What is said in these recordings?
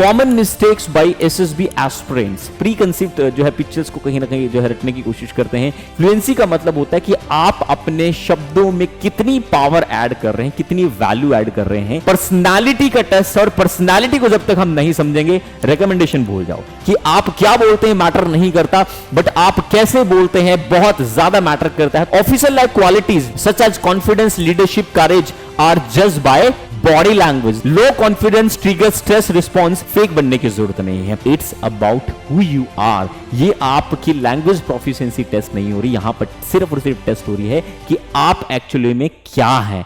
Common mistakes by SSB aspirants. Preconceived जो है pictures को कहीं ना कहीं जो है रटने की कोशिश करते हैं। फ्लुएंसी का मतलब होता है कि आप अपने शब्दों में कितनी पावर ऐड कर रहे हैं, कितनी वैल्यू ऐड कर रहे हैं। पर्सनालिटी का टेस्ट, और पर्सनालिटी को जब तक हम नहीं समझेंगे रिकमेंडेशन भूल जाओ। कि आप क्या बोलते हैं मैटर नहीं करता, बट आप कैसे बोलते हैं बहुत ज्यादा मैटर करता है। Officer like qualities such as confidence, leadership, courage are judged by body language. Low confidence trigger stress response. Fake बनने की जरूरत नहीं है। It's about who you are. ये आपकी लैंग्वेज प्रोफिशिएंसी टेस्ट नहीं हो रही, यहां पर सिर्फ और सिर्फ टेस्ट हो रही है कि आप एक्चुअली में क्या है।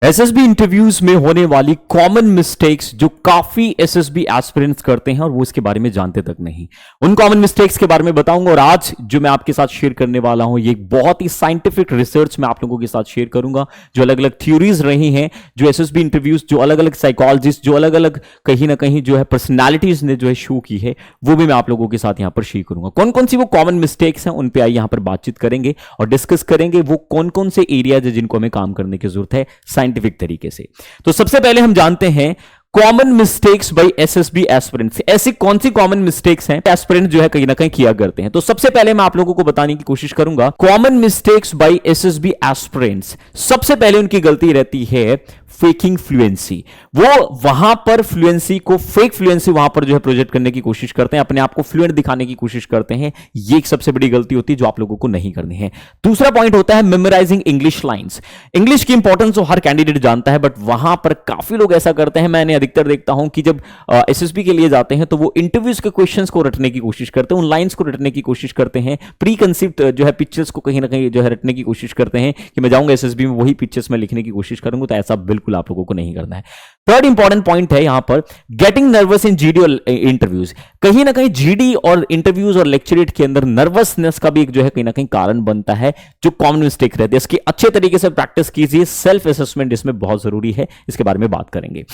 एसएसबी इंटरव्यूज में होने वाली कॉमन मिस्टेक्स जो काफी एसएसबी एस्पिरेंट्स करते हैं और वो इसके बारे में जानते तक नहीं, उन कॉमन मिस्टेक्स के बारे में बताऊंगा। और आज जो मैं आपके साथ शेयर करने वाला हूं, ये बहुत ही साइंटिफिक रिसर्च मैं आप लोगों के साथ शेयर करूंगा। जो अलग अलग थ्योरीज रही हैं, जो एसएसबी इंटरव्यूज, जो अलग अलग साइकोलॉजिस्ट, जो अलग अलग कहीं ना कहीं जो है पर्सनैलिटीज ने जो है शो की है, वो भी मैं आप लोगों के साथ यहां पर शेयर करूंगा। कौन कौन सी वो कॉमन मिस्टेक्स हैं, उन पे आई यहां पर बातचीत करेंगे और डिस्कस करेंगे वो कौन कौन से एरियाज है जिनको हमें काम करने की जरूरत है साइंटिफिक तरीके से। तो सबसे पहले हम जानते हैं common mistakes by SSB aspirants. ऐसी कौन सी कॉमन मिस्टेक्स हैं एस्पिरेंट जो है कहीं ना कहीं किया करते हैं। तो सबसे पहले मैं आप लोगों को बताने की कोशिश करूंगा common mistakes by SSB aspirants. सबसे पहले उनकी गलती रहती है फेकिंग फ्लुएंसी। वो वहां पर फ्लुएंसी को, फेक फ्लुएंसी वहां पर जो है प्रोजेक्ट करने की कोशिश करते हैं, अपने आप को फ्लुएंट दिखाने की कोशिश करते हैं। ये एक सबसे बड़ी गलती होती है जो आप लोगों को नहीं करनी है। दूसरा पॉइंट होता है मेमोराइजिंग इंग्लिश लाइंस। इंग्लिश की इंपॉर्टेंस तो हर कैंडिडेट जानता है, बट वहां पर काफी लोग ऐसा करते हैं, मैंने अधिकतर देखता हूं कि जब एसएसबी के लिए जाते हैं तो वो इंटरव्यूज के क्वेश्चंस को रटने की कोशिश करते हैं, उन लाइंस को रटने की कोशिश करते हैं। प्री कंसीव्ड जो है पिक्चर्स को कहीं ना कहीं जो है रटने की कोशिश करते हैं कि मैं जाऊंगा एसएसबी में वही पिक्चर्स में लिखने की कोशिश करूंगा। तो ऐसा बिल्कुल आप लोगों को नहीं करना है। थर्ड इंपॉर्टेंट पॉइंट है यहां पर गेटिंग नर्वस इन जीडी और इंटरव्यूज। कहीं ना कहीं जीडी और इंटरव्यूज और लेक्चरेट के अंदर नर्वसनेस का भी एक जो है कहीं ना कहीं कारण बनता है, जो कॉमन मिस्टेक रहती है। इसकी अच्छे तरीके से प्रैक्टिस कीजिए। सेल्फ असेसमेंट इसमें बहुत जरूरी है, इसके बारे में बात करेंगे।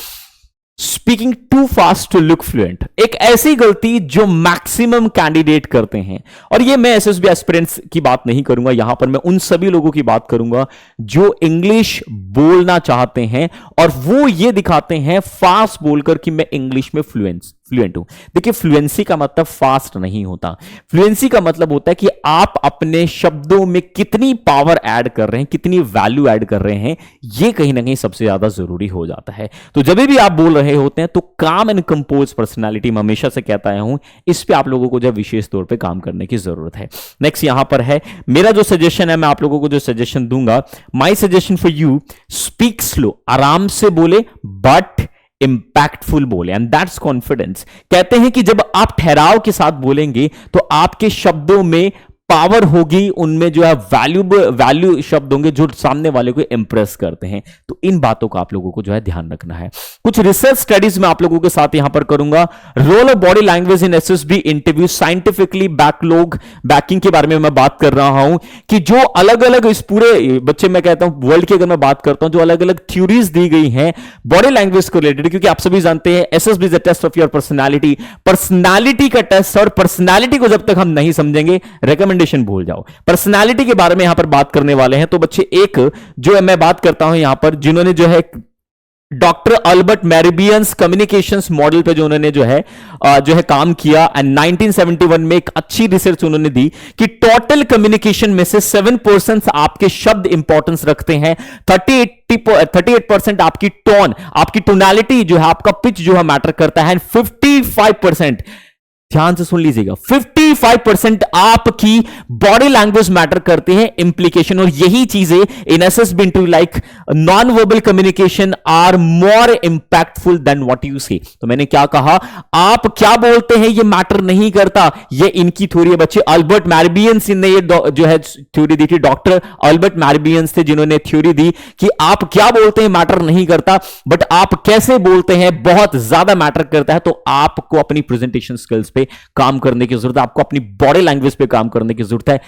Speaking too fast to look fluent, एक ऐसी गलती जो मैक्सिमम कैंडिडेट करते हैं। और ये मैं एसएसबी एस्पिरेंट्स की बात नहीं करूंगा, यहां पर मैं उन सभी लोगों की बात करूंगा जो इंग्लिश बोलना चाहते हैं और वो ये दिखाते हैं फास्ट बोलकर कि मैं इंग्लिश में फ्लुएंट हूं। देखिए, फ्लुएंसी का मतलब फास्ट नहीं होता। फ्लुएंसी का मतलब होता है कि आप अपने शब्दों में कितनी पावर ऐड कर रहे हैं, कितनी वैल्यू ऐड कर रहे हैं, ये कहीं ना कहीं सबसे ज्यादा जरूरी हो जाता है। तो जब भी आप बोल रहे होते हैं तो काम एंड कंपोज पर्सनालिटी, मैं हमेशा से कहता आया हूं, इस पे आप लोगों को जब विशेष तौर पे काम करने की जरूरत है। नेक्स्ट यहां पर है मेरा जो सजेशन है, मैं आप लोगों को जो सजेशन दूंगा, my suggestion for you, speak slow, आराम से बोले बट इंपैक्टफुल बोले, एंड दैट्स कॉन्फिडेंस। कहते हैं कि जब आप ठहराव के साथ बोलेंगे तो आपके शब्दों में पावर होगी, उनमें जो है वैल्यू शब्द होंगे जो सामने वाले को इंप्रेस करते हैं। तो इन बातों का आप लोगों को जो है ध्यान रखना है। कुछ रिसर्च स्टडीज में आप लोगों के साथ यहां पर करूंगा। Role of body language in SSB interview, scientifically backing के बारे में मैं बात कर रहा हूं कि जो अलग अलग इस पूरे बच्चे, मैं कहता हूं वर्ल्ड की अगर मैं बात करता हूं, जो अलग अलग थ्योरीज दी गई हैं बॉडी लैंग्वेज को रिलेटेड, क्योंकि आप सभी जानते हैं SSB is a test of your personality. Personality का टेस्ट, और पर्सनालिटी को जब तक हम नहीं समझेंगे रिकमेंडेशन भूल जाओ। पर्सनालिटी के बारे में यहां पर बात करने वाले हैं। तो बच्चे, एक जो है मैं बात करता हूं यहां पर, जिन्होंने जो है डॉक्टर अल्बर्ट मैरिबियंस कम्युनिकेशंस मॉडल पे जो उन्होंने जो है काम किया, एंड 1971 में एक अच्छी रिसर्च उन्होंने दी कि टोटल कम्युनिकेशन में से 7% आपके शब्द इंपॉर्टेंस रखते हैं, 38% आपकी टोन, आपकी टोनालिटी जो है, आपका पिच जो है मैटर करता है, 55%, ध्यान से सुन लीजिएगा, 55% आपकी बॉडी लैंग्वेज मैटर करते हैं, इंप्लीकेशन। और यही चीजें in SSB interview like non verbal communication are more impactful than what you say. तो मैंने क्या कहा, आप क्या बोलते हैं ये मैटर नहीं करता, ये इनकी थ्योरी है बच्चे। अल्बर्ट मैरिबियंस ने ये जो है थ्योरी दी थी, डॉक्टर अल्बर्ट मैरिबियंस थे जिन्होंने थ्योरी दी कि आप क्या बोलते हैं मैटर नहीं करता, बट आप कैसे बोलते हैं बहुत ज्यादा मैटर करता है। तो आपको अपनी प्रेजेंटेशन स्किल्स काम करने की जरूरत है, आपको अपनी बॉडी लैंग्वेज पे काम करने की जरूरत है।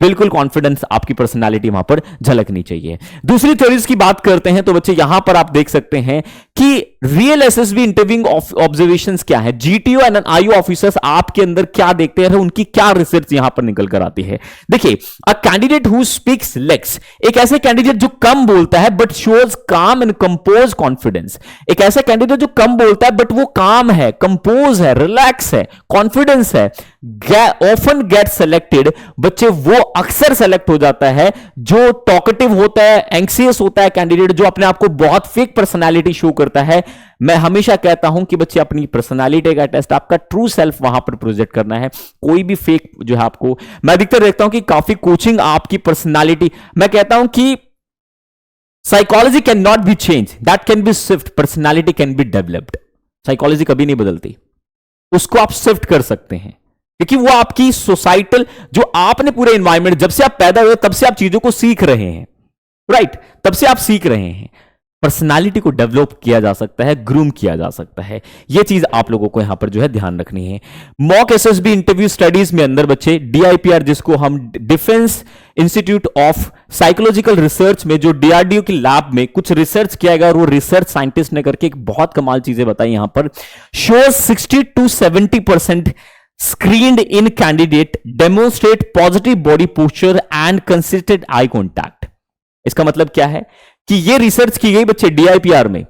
बिल्कुल कॉन्फिडेंस, आपकी पर्सनालिटी वहां पर झलकनी चाहिए। दूसरी थ्योरीज की बात करते हैं तो बच्चे यहां पर आप देख सकते हैं कि रियल एसएसबी इंटरव्यूइंग ऑब्जर्वेशंस क्या है, जीटीओ एंड आईओ ऑफिसर्स आपके अंदर क्या देखते हैं, उनकी क्या रिसर्च यहां पर निकल कर आती है। देखिए, a candidate who speaks less, एक ऐसे कैंडिडेट जो कम बोलता है बट शोज काम एंड कंपोज कॉन्फिडेंस। एक ऐसा कैंडिडेट जो कम बोलता है बट वो काम है, कंपोज है, रिलैक्स है, कॉन्फिडेंस है, ऑफन गेट सेलेक्टेड, बच्चे वो अक्सर सेलेक्ट हो जाता है। जो टॉकेटिव होता है, एंक्सियस होता है कैंडिडेट, जो अपने आप को बहुत फेक पर्सनालिटी शो करता है, मैं हमेशा कहता हूं कि बच्चे अपनी पर्सनालिटी का टेस्ट, आपका ट्रू सेल्फ वहां पर प्रोजेक्ट करना है। कोई भी फेक जो है आपको, मैं अधिकतर देखता हूं कि काफी कोचिंग आपकी पर्सनालिटी, मैं कहता हूं कि psychology can not be change, that can be shift, personality can be developed. Psychology कभी नहीं बदलती, उसको आप शिफ्ट कर सकते हैं, क्योंकि वो आपकी सोसाइटल, जो आपने पूरे एनवायरमेंट, जब से आप पैदा हुए तब से आप चीजों को सीख रहे हैं, राइट, तब से आप सीख रहे हैं। पर्सनालिटी को डेवलप किया जा सकता है, ग्रूम किया जा सकता है। यह चीज आप लोगों को यहां पर जो है ध्यान रखनी है। मॉक एसएसबी इंटरव्यू स्टडीज में अंदर बच्चे डीआईपीआर, जिसको हम defence institute of psychological research में, जो डीआरडीओ की लैब में कुछ रिसर्च किया गया और वो रिसर्च साइंटिस्ट ने करके एक बहुत कमाल चीजें बताई यहां पर, shows 60 to 70% screened in candidate demonstrate positive body posture and consistent eye contact। इसका मतलब क्या है कि ये रिसर्च की गई बच्चे डीआईपीआर में,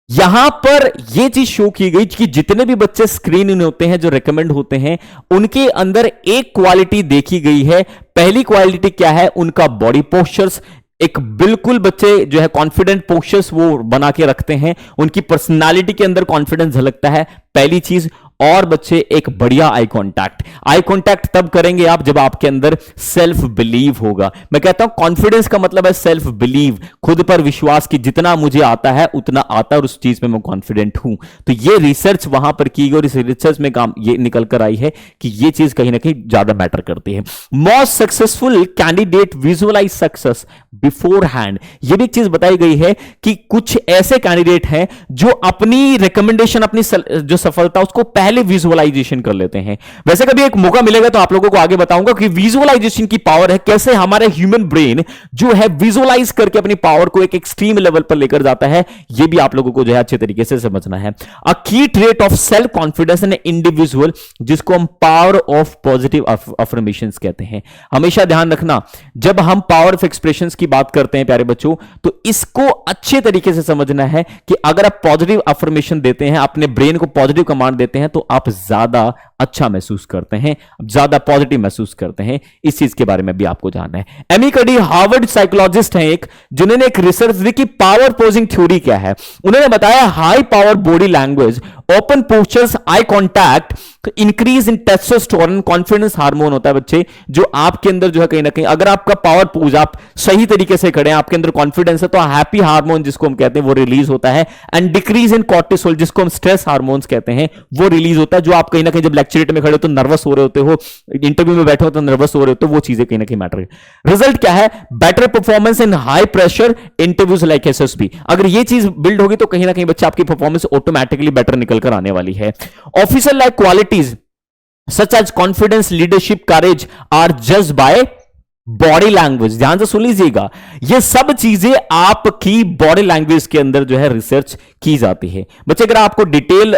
यहां पर यह चीज शो की गई कि जितने भी बच्चे स्क्रीन इन होते हैं, जो रेकमेंड होते हैं, उनके अंदर एक क्वालिटी देखी गई है। पहली क्वालिटी क्या है, उनका बॉडी पोस्चर्स, एक बिल्कुल बच्चे जो है कॉन्फिडेंट पोस्चर्स वो बना के रखते हैं, उनकी पर्सनालिटी के अंदर कॉन्फिडेंस झलकता है, पहली चीज। और बच्चे एक बढ़िया आई कांटेक्ट तब करेंगे आप जब आपके अंदर सेल्फ बिलीव होगा। मैं कहता हूं कॉन्फिडेंस का मतलब है सेल्फ बिलीव, खुद पर विश्वास, कि जितना मुझे आता है उतना आता है और उस चीज में मैं कॉन्फिडेंट हूं। तो ये रिसर्च वहां पर की गई और इस रिसर्च में काम ये निकल कर आई है कि ये चीज कहीं ना कहीं ज्यादा मैटर करती है। Most successful candidate visualize success beforehand, ये भी एक चीज बताई गई है कि कुछ ऐसे कैंडिडेट हैं जो अपनी रिकमेंडेशन, अपनी जो सफलता, उसको पहले विजुअलाइजेशन कर लेते हैं। वैसे कभी एक मौका मिलेगा तो आप लोगों को आगे बताऊंगा कि विजुअलाइजेशन की पावर है, कैसे हमारे ह्यूमन ब्रेन जो है विजुअलाइज करके अपनी पावर को एक एक्सट्रीम लेवल पर लेकर जाता है। यह भी आप लोगों को जो है अच्छे तरीके से समझना है। अ की trait of self confidence in individual, जिसको हम पावर ऑफ पॉजिटिव अफर्मेशंस कहते हैं। हमेशा ध्यान रखना, जब हम पावर ऑफ एक्सप्रेशंस की बात करते हैं प्यारे बच्चों, तो इसको अच्छे तरीके से समझना है कि अगर आप पॉजिटिव अफर्मेशन देते हैं, अपने ब्रेन को पॉजिटिव कमांड देते हैं, तो आप ज्यादा अच्छा महसूस करते हैं, ज्यादा पॉजिटिव महसूस करते हैं। इस चीज के बारे में भी आपको जानना है। एमी कडी हार्वर्ड साइकोलॉजिस्ट हैं एक, जिन्होंने एक रिसर्च दी कि पावर पोजिंग थ्योरी क्या है। उन्होंने बताया high power body language, open postures, eye contact, increase in testosterone, confidence hormone होता है बच्चे, जो आपके अंदर जो है कहीं ना कहीं, अगर आपका पावर पोज आप सही तरीके से खड़े हैं, आपके अंदर कॉन्फिडेंस है, तो हैप्पी हार्मोन जिसको हम कहते हैं वो रिलीज होता है। एंड डिक्रीज इन कॉर्टिसोल, जिसको हम स्ट्रेस हार्मोन्स कहते हैं, वो रिलीज होता है। जो आप कहीं ना कहीं जब लेक्चरेट में खड़े हो तो नर्वस हो रहे होते हो, इंटरव्यू में बैठे हो तो नर्वस हो रहे होते हो, वो चीजें कहीं ना कहीं मैटर है। रिजल्ट क्या है, better performance in high pressure interviews like SSB. अगर ये चीज बिल्ड होगी तो कहीं ना कहीं बच्चे आपकी परफॉर्मेंस ऑटोमेटिकली बेटर निकल कर आने वाली है। Officer like qualities such as confidence, leadership, courage are judged by body language. ध्यान से सुन लीजिएगा, ये सब चीजें आपकी बॉडी लैंग्वेज के अंदर जो है रिसर्च की जाती है। बच्चे अगर आपको डिटेल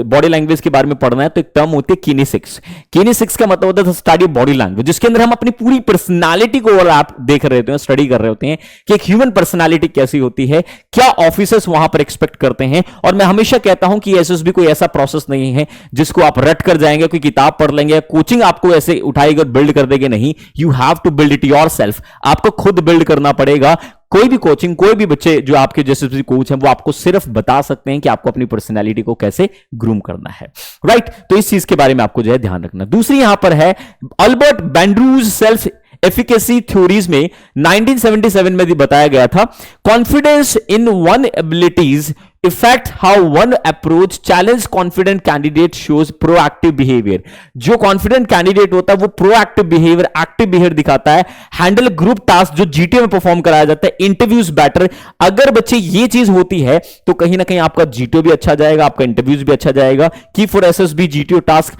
बॉडी लैंग्वेज के बारे में पढ़ना है तो एक टर्म होती है किनेसिक्स। किनेसिक्स का मतलब होता है स्टडी ऑफ बॉडी लैंग्वेज, जिसके अंदर हम अपनी पूरी पर्सनालिटी को आप देख रहे होते हैं, स्टडी कर रहे होते हैं कि एक ह्यूमन पर्सनालिटी कैसी होती है, क्या ऑफिसर्स वहां पर एक्सपेक्ट करते हैं। और मैं हमेशा कहता हूं कि एसएसबी कोई ऐसा प्रोसेस नहीं है जिसको आप रट कर जाएंगे, कोई किताब पढ़ लेंगे, कोचिंग आपको ऐसे उठाएगी और बिल्ड कर देगी, नहीं। You have to build it yourself, आपको खुद बिल्ड करना पड़ेगा। कोई भी कोचिंग, कोई भी बच्चे जो आपके जैसे कोच हैं, वो आपको सिर्फ बता सकते हैं कि आपको अपनी पर्सनालिटी को कैसे ग्रूम करना है, राइट। तो इस चीज के बारे में आपको जो है ध्यान रखना। दूसरी यहां पर है अल्बर्ट बैंड्रूज सेल्फ एफिकेसी थ्योरीज में 1977 में भी बताया गया था, confidence in one abilities effect how one approach challenge confident candidate shows proactive behaviour. जो कॉन्फिडेंट कैंडिडेट होता है वो प्रोएक्टिव बिहेवियर, एक्टिव बिहेवियर दिखाता है। हैंडल ग्रुप टास्क, जो जीटीओ में परफॉर्म कराया जाता है, इंटरव्यूज बेटर। अगर बच्चे ये चीज होती है तो कहीं ना कहीं आपका जीटीओ भी अच्छा जाएगा, आपका इंटरव्यूज भी अच्छा जाएगा। की फॉर एसएसबी जीटीओ टास्क,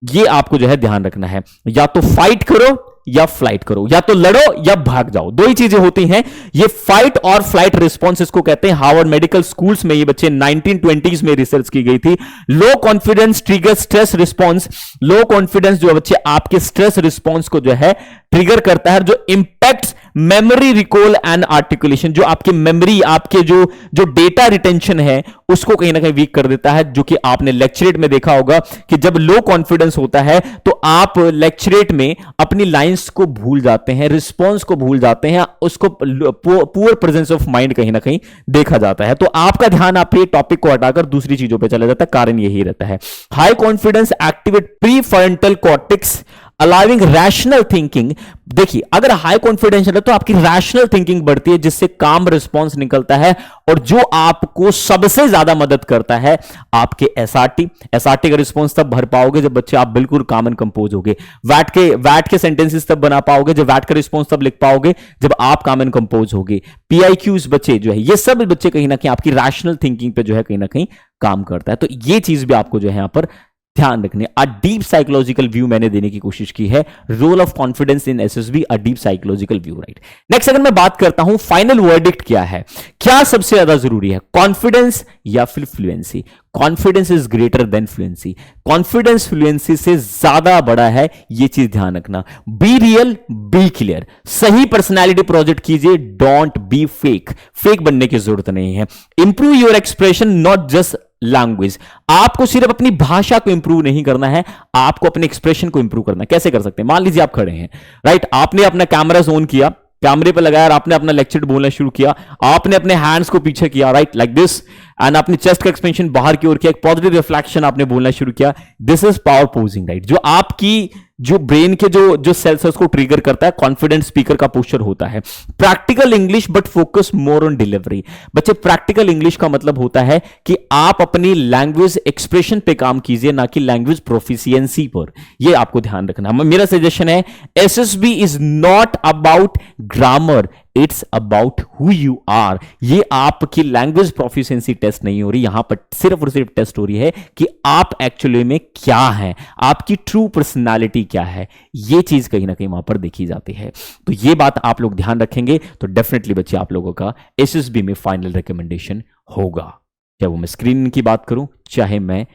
ये आपको जो है ध्यान रखना है। या तो फाइट करो या फ्लाइट करो, या तो लड़ो या भाग जाओ, दो ही चीजें होती हैं। ये फाइट और फ्लाइट रिस्पॉन्स इसको कहते हैं। हार्वर्ड मेडिकल स्कूल्स में ये बच्चे 1920s में रिसर्च की गई थी। लो confidence trigger stress response. Low confidence जो बच्चे आपके स्ट्रेस रिस्पॉन्स को जो है ट्रिगर करता है, जो impacts memory recall and articulation, जो आपकी मेमोरी, आपके जो डेटा रिटेंशन है उसको कहीं ना कहीं वीक कर देता है। जो कि आपने लेक्चरेट में देखा होगा कि जब लो कॉन्फिडेंस होता है तो आप लेक्चरेट में अपनी लाइंस को भूल जाते हैं, रिस्पॉन्स को भूल जाते हैं, उसको पुअर प्रेजेंस ऑफ माइंड कहीं ना कहीं देखा जाता है। तो आपका ध्यान आपके टॉपिक को हटाकर दूसरी चीजों पर चला जाता है, कारण यही रहता है। High confidence activate prefrontal cortex allowing rational thinking. देखिए, अगर हाई कॉन्फिडेंस है तो आपकी रैशनल थिंकिंग बढ़ती है, जिससे काम रिस्पॉन्स निकलता है, और जो आपको सबसे ज्यादा मदद करता है आपके एसआरटी का रिस्पॉन्स तब भर पाओगे जब बच्चे आप बिल्कुल काम एंड कंपोज होगे। वैट के सेंटेंसेस तब बना पाओगे जब वैट का रिस्पॉन्स तब लिख पाओगे जब आप काम एंड कंपोज होगे। पीआईक्यूज बच्चे जो है, ये सब बच्चे कहीं ना कहीं आपकी रैशनल थिंकिंग पे जो है कहीं ना कहीं काम करता है। तो ये चीज भी आपको जो है यहां पर ध्यान रखने। अ डीप साइकोलॉजिकल व्यू मैंने देने की कोशिश की है। Role of confidence in SSB, a deep psychological view, right. Next अगर मैं बात करता हूं फाइनल वर्डिक्ट क्या है, क्या सबसे ज्यादा जरूरी है, कॉन्फिडेंस या फिर fluency. Confidence is greater than fluency. Confidence fluency से ज्यादा बड़ा है, ये चीज ध्यान रखना। Be real, be clear. सही पर्सनैलिटी प्रोजेक्ट कीजिए, डोंट बी फेक। फेक बनने की जरूरत नहीं है। Improve your expression, not just language. आपको सिर्फ अपनी भाषा को इंप्रूव नहीं करना है, आपको अपने एक्सप्रेशन को इंप्रूव करना है। कैसे कर सकते हैं? मान लीजिए आप खड़े हैं, राइट, आपने अपना कैमरा ऑन किया, कैमरे पे लगाया और आपने अपना लेक्चर बोलना शुरू किया, आपने अपने हैंड्स को पीछे किया, राइट, लाइक दिस, एंड आपने चेस्ट का एक्सपेंशन बाहर की ओर किया, एक पॉजिटिव रिफ्लेक्शन आपने बोलना शुरू किया। This is power posing, right. जो आपकी जो ब्रेन के जो सेल्स है उसको ट्रिगर करता है, कॉन्फिडेंट स्पीकर का पोस्चर होता है। Practical English but focus more on delivery. बच्चे, प्रैक्टिकल इंग्लिश का मतलब होता है कि आप अपनी लैंग्वेज एक्सप्रेशन पे काम कीजिए, ना कि लैंग्वेज प्रोफिशिएंसी पर। ये आपको ध्यान रखना। मेरा सजेशन है, SSB is not about grammar, it's about who you are. ये आपकी लैंग्वेज प्रोफिशिएंसी टेस्ट नहीं हो रही, यहां पर सिर्फ और सिर्फ टेस्ट हो रही है कि आप एक्चुअली में क्या हैं, आपकी ट्रू पर्सनालिटी क्या है। ये चीज कहीं ना कहीं वहां पर देखी जाती है। तो ये बात आप लोग ध्यान रखेंगे तो डेफिनेटली बच्चे आप लोगों का एसएसबी में फाइनल रिकमेंडेशन होगा, चाहे वो मैं स्क्रीनिंग की बात करूं चाहे मैं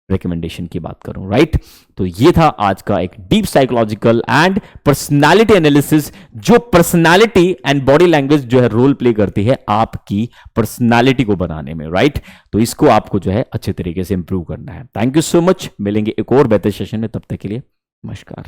रिकमेंडेशन की बात करूं, राइट। तो ये था आज का एक deep psychological and personality analysis, जो पर्सनालिटी एंड बॉडी लैंग्वेज जो है रोल प्ले करती है आपकी पर्सनालिटी को बनाने में, राइट। तो इसको आपको जो है अच्छे तरीके से इंप्रूव करना है। Thank you so much. मिलेंगे एक और बेहतर सेशन में, तब तक के लिए नमस्कार।